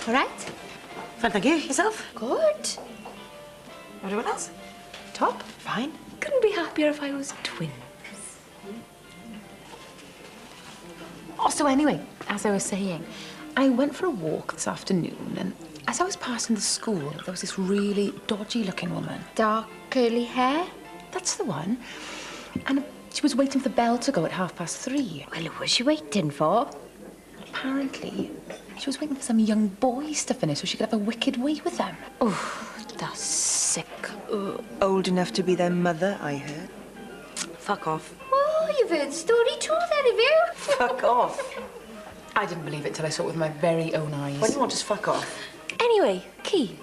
All right? Fine, thank you. Yourself? Good. Everyone else? Top. Fine. Couldn't be happier if I was twins. Oh, so anyway, as I was saying, I went for a walk this afternoon, and as I was passing the school, there was this really dodgy-looking woman. Dark, curly hair? That's the one. And she was waiting for the bell to go at 3:30. Well, what was she waiting for? Apparently, she was waiting for some young boys to finish so she could have a wicked way with them. Oh, that's sick. Old enough to be their mother, I heard. Fuck off. Oh, you've heard the story too, then, have you? Fuck off. I didn't believe it till I saw it with my very own eyes. Why do you want to fuck off? Anyway, Key,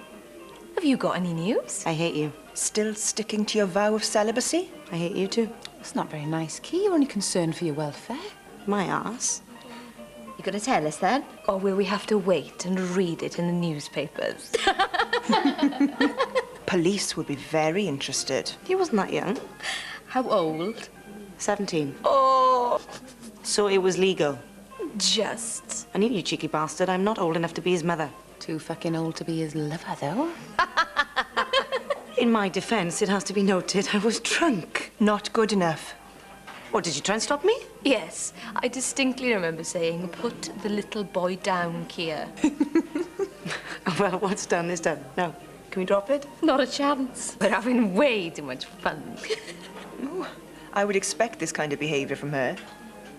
have you got any news? I hate you. Still sticking to your vow of celibacy? I hate you too. It's not very nice, Key. You're only concerned for your welfare. My ass. You gonna tell us, then? Or will we have to wait and read it in the newspapers? Police would be very interested. He wasn't that young. How old? 17. Oh, So it was legal. just. I knew you cheeky bastard. I'm not old enough to be his mother. Too fucking old to be his lover, though. In my defense, it has to be noted, I was drunk. Not good enough. What, did you try and stop me? Yes, I distinctly remember saying, put the little boy down, Kia. Well, what's done is done. Now, can we drop it? Not a chance. We're having way too much fun. I would expect this kind of behaviour from her.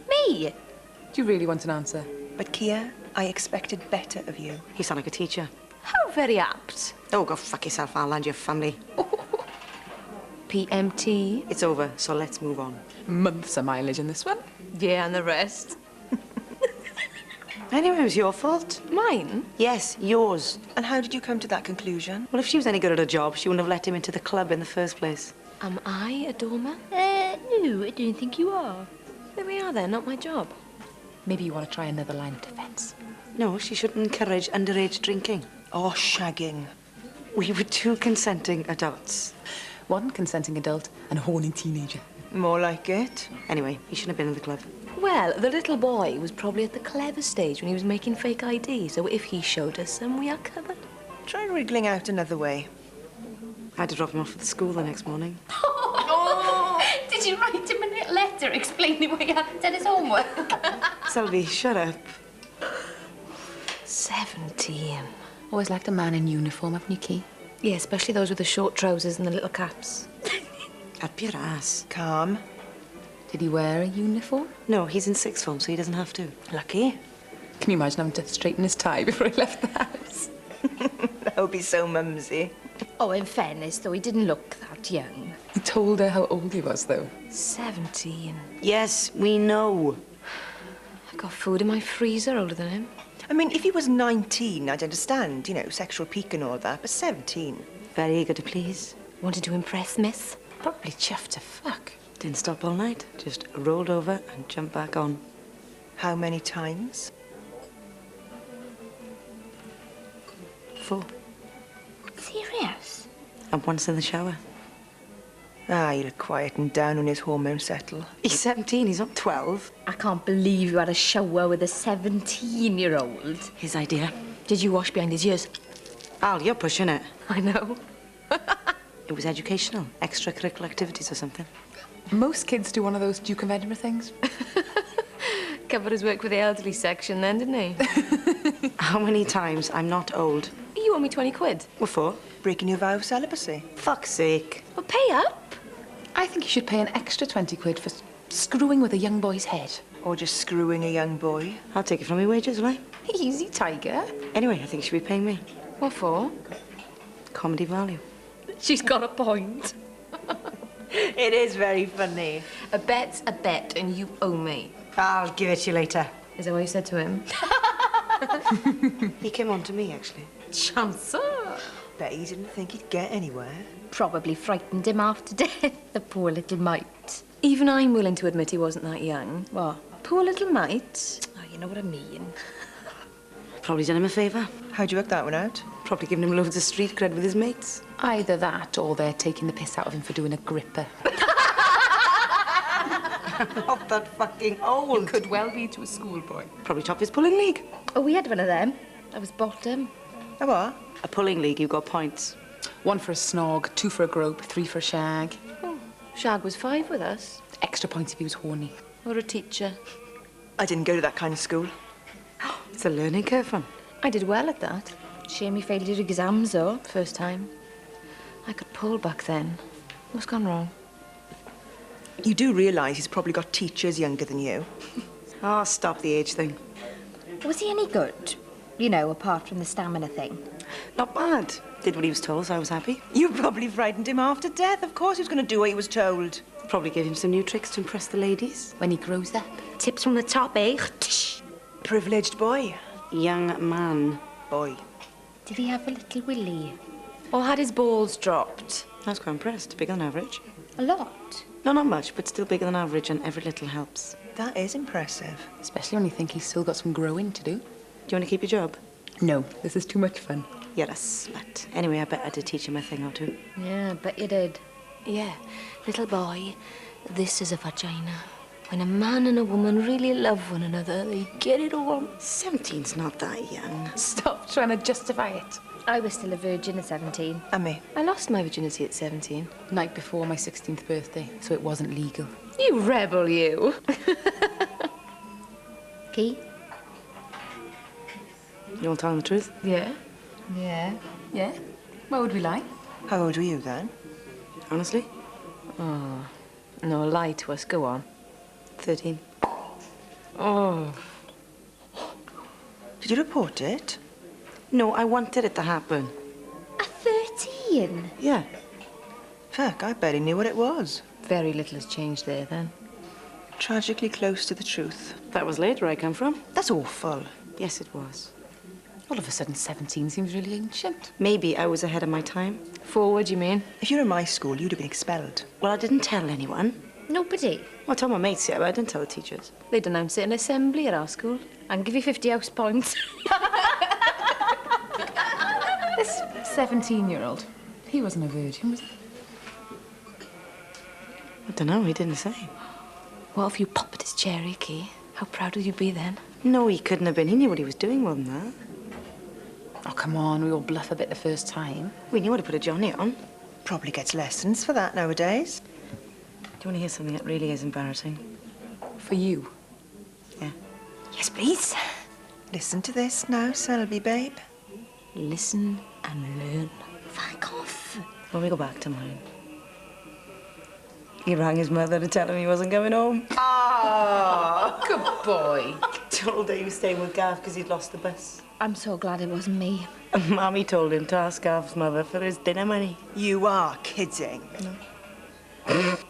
Me? Do you really want an answer? But Kia, I expected better of you. You sound like a teacher. How very apt. Oh, go fuck yourself. I'll land your family. PMT? It's over, so let's move on. Months of mileage in this one. Yeah, and the rest. Anyway, it was your fault. Mine? Yes, yours. And how did you come to that conclusion? Well, if she was any good at her job, she wouldn't have let him into the club in the first place. Am I a doormat? No, I don't think you are. There we are then, not my job. Maybe you want to try another line of defence. No, she shouldn't encourage underage drinking. Or shagging. We were two consenting adults. One consenting adult and a horny teenager. More like it. Anyway, he shouldn't have been in the club. Well, the little boy was probably at the clever stage when he was making fake ID, so if he showed us some, we are covered. Try wriggling out another way. I had to drop him off at the school the next morning. Did you write him a letter explaining why you hadn't done his homework? Selby, shut up. 17. Always liked a man in uniform, haven't you, Key? Yeah, especially those with the short trousers and the little caps. Up your ass. Calm. Did he wear a uniform? No, he's in sixth form, so he doesn't have to. Lucky. Can you imagine having to straighten his tie before he left the house? That would be so mumsy. Oh, in fairness, though, he didn't look that young. He told her how old he was, though. 17. Yes, we know. I've got food in my freezer older than him. I mean, if he was 19, I'd understand, you know, sexual pique and all that, but 17. Very eager to please. Wanted to impress, miss? Probably chuffed to fuck. Didn't stop all night. Just rolled over and jumped back on. How many times? 4. Serious? And once in the shower. Ah, he'll quieten down when his hormones settle. He's 17, he's not 12. I can't believe you had a shower with a 17-year-old. His idea. Did you wash behind his ears? Al, you're pushing it. I know. It was educational, extracurricular activities or something. Most kids do one of those Duke of Edinburgh things. Covered his work with the elderly section then, didn't he? How many times? I'm not old. You owe me 20 quid. What for? Breaking your vow of celibacy. Fuck's sake. Well, pay up. I think you should pay an extra 20 quid for screwing with a young boy's head. Or just screwing a young boy. I'll take it from my wages, will I? Easy, tiger. Anyway, I think you should be paying me. What for? Comedy value. She's got a point. It is very funny. A bet's a bet, and you owe me. I'll give it to you later. Is that what you said to him? He came on to me, actually. Chancer. Bet he didn't think he'd get anywhere. Probably frightened him half to death, the poor little mite. Even I'm willing to admit he wasn't that young. What? Poor little mite. Oh, you know what I mean. Probably done him a favour. How'd you work that one out? Probably given him loads of street cred with his mates. Either that, or they're taking the piss out of him for doing a gripper. Not that fucking old. Could well be to a schoolboy. Probably top his pulling league. Oh, we had one of them. I was bottom. Oh, what? A pulling league, you got points. 1 for a snog, 2 for a grope, 3 for a shag. Oh, Shag was 5 with us. Extra points if he was horny. Or a teacher. I didn't go to that kind of school. It's a learning curve, fun. I did well at that. Shame he failed your exams, though, first time. I could pull back then. What's gone wrong? You do realise he's probably got teachers younger than you. Oh, stop the age thing. Was he any good? You know, apart from the stamina thing. Not bad. Did what he was told, so I was happy. You probably frightened him half to death. Of course he was going to do what he was told. Probably gave him some new tricks to impress the ladies. When he grows up. Tips from the top, eh? Privileged boy. Young man. Boy. Did he have a little willy? Or had his balls dropped? I was quite impressed. Bigger than average. A lot? No, not much, but still bigger than average, and every little helps. That is impressive. Especially when you think he's still got some growing to do. Do you want to keep your job? No, this is too much fun. You're a slut. Anyway, I bet I did teach him a thing or two. Yeah, bet you did. Yeah, little boy, this is a vagina. When a man and a woman really love one another, they get it all. 17's not that young. Stop trying to justify it. I was still a virgin at 17. And me. I lost my virginity at 17. Night before my 16th birthday, so it wasn't legal. You rebel, you. Key? You want to tell him the truth? Yeah? Yeah. Yeah? Why would we lie? How old were you then? Honestly? No, lie to us. Go on. 13. Oh. Did you report it? No, I wanted it to happen. At 13? Yeah. Fuck, I barely knew what it was. Very little has changed there, then. Tragically close to the truth. That was later I come from. That's awful. Yes, it was. All of a sudden, 17 seems really ancient. Maybe I was ahead of my time. Forward, you mean? If you were in my school, you'd have been expelled. Well, I didn't tell anyone. Nobody. Well, I told my mates, yeah, but I didn't tell the teachers. They'd announce it in assembly at our school. I'll give you 50 house points. This 17-year-old, he wasn't a virgin, was he? I don't know, he didn't say. What if you popped his cherry key? How proud would you be then? No, he couldn't have been. He knew what he was doing more than that. Oh, come on, we all bluff a bit the first time. We knew how to put a Johnny on. Probably gets lessons for that nowadays. Do you want to hear something that really is embarrassing? For you. Yeah. Yes, please. Listen to this now, Selby, babe. Listen and learn. Fuck off. When we go back to mine. He rang his mother to tell him he wasn't coming home. Oh, good boy. Told her he was staying with Gav because he'd lost the bus. I'm so glad it wasn't me. And Mommy told him to ask Gav's mother for his dinner money. You are kidding.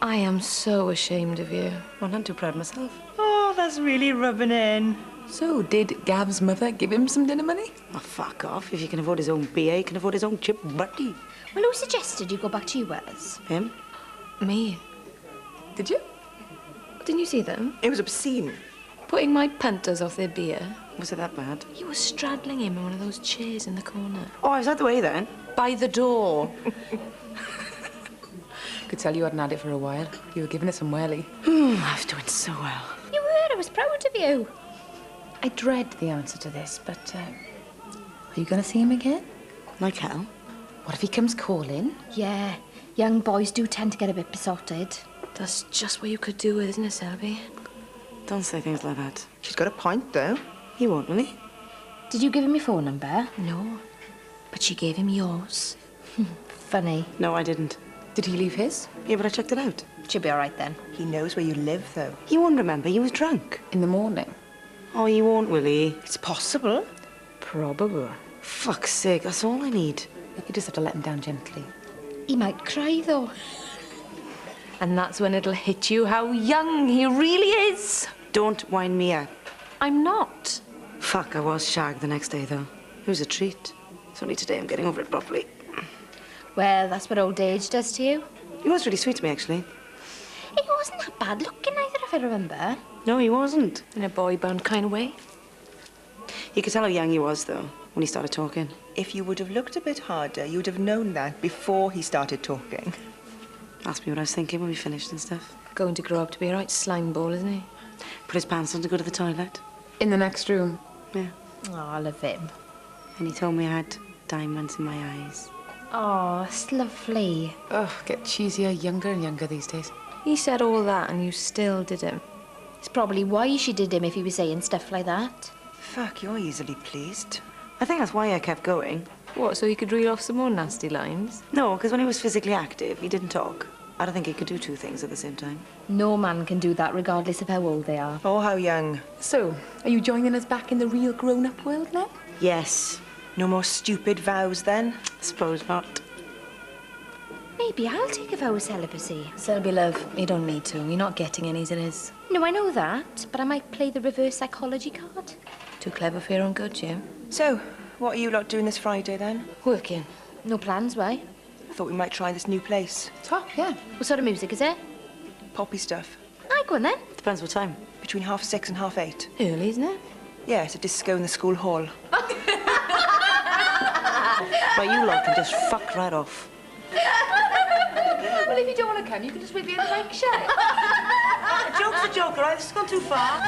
I am so ashamed of you. Well, I'm not too proud of myself. Oh, that's really rubbing in. So, did Gav's mother give him some dinner money? Oh, fuck off. If he can afford his own beer, he can afford his own chip butty. Well, who suggested you go back to yours? Him? Me? Did you? Didn't you see them? It was obscene. Putting my punters off their beer. Was it that bad? You were straddling him in one of those chairs in the corner. Oh, I was out the way then. By the door. Could tell you hadn't had it for a while. You were giving it some welly. I was doing so well. You were. I was proud of you. I dread the answer to this, but are you going to see him again? Like hell. What if he comes calling? Yeah. Young boys do tend to get a bit besotted. That's just what you could do with, isn't it, Selby? Don't say things like that. She's got a point, though. He won't, will he? Did you give him your phone number? No. But she gave him yours. Funny. No, I didn't. Did he leave his? Yeah, but I checked it out. She'll be all right then. He knows where you live, though. He won't remember. He was drunk. In the morning? Oh, he won't, will he? It's possible. Probably. Fuck's sake, that's all I need. You just have to let him down gently. He might cry, though. And that's when it'll hit you how young he really is. Don't wind me up. I'm not. Fuck, I was shagged the next day, though. It was a treat. It's only today I'm getting over it properly. Well, that's what old age does to you. He was really sweet to me, actually. He wasn't that bad looking either, if I remember. No, he wasn't. In a boy-band kind of way. You could tell how young he was, though, when he started talking. If you would have looked a bit harder, you'd have known that before he started talking. Asked me what I was thinking when we finished and stuff. Going to grow up to be a right slime ball, isn't he? Put his pants on to go to the toilet. In the next room? Yeah. Oh, I love him. And he told me I had diamonds in my eyes. Oh, that's lovely. Ugh, get cheesier, younger and younger these days. He said all that and you still did him. It's probably why she did him if he was saying stuff like that. Fuck, you're easily pleased. I think that's why I kept going. What, so he could reel off some more nasty lines? No, because when he was physically active, he didn't talk. I don't think he could do two things at the same time. No man can do that regardless of how old they are. Or how young. So, are you joining us back in the real grown-up world now? Yes. No more stupid vows then? Suppose not. Maybe I'll take a vow of celibacy. Selby, love, you don't need to. You're not getting any as it is. No, I know that, but I might play the reverse psychology card. Too clever for your own good, Jim. So, what are you lot doing this Friday then? Working. No plans, why? I thought we might try this new place. Top, yeah. What sort of music is it? Poppy stuff. Aye, go on then. Depends what time. Between 6:30 and 8:30. Early, isn't it? Yeah, it's a disco in the school hall. Right, you lot can just fuck right off. Well, if you don't want to come, you can just whip your mic shut. A joke's a joke, all right? This has gone too far.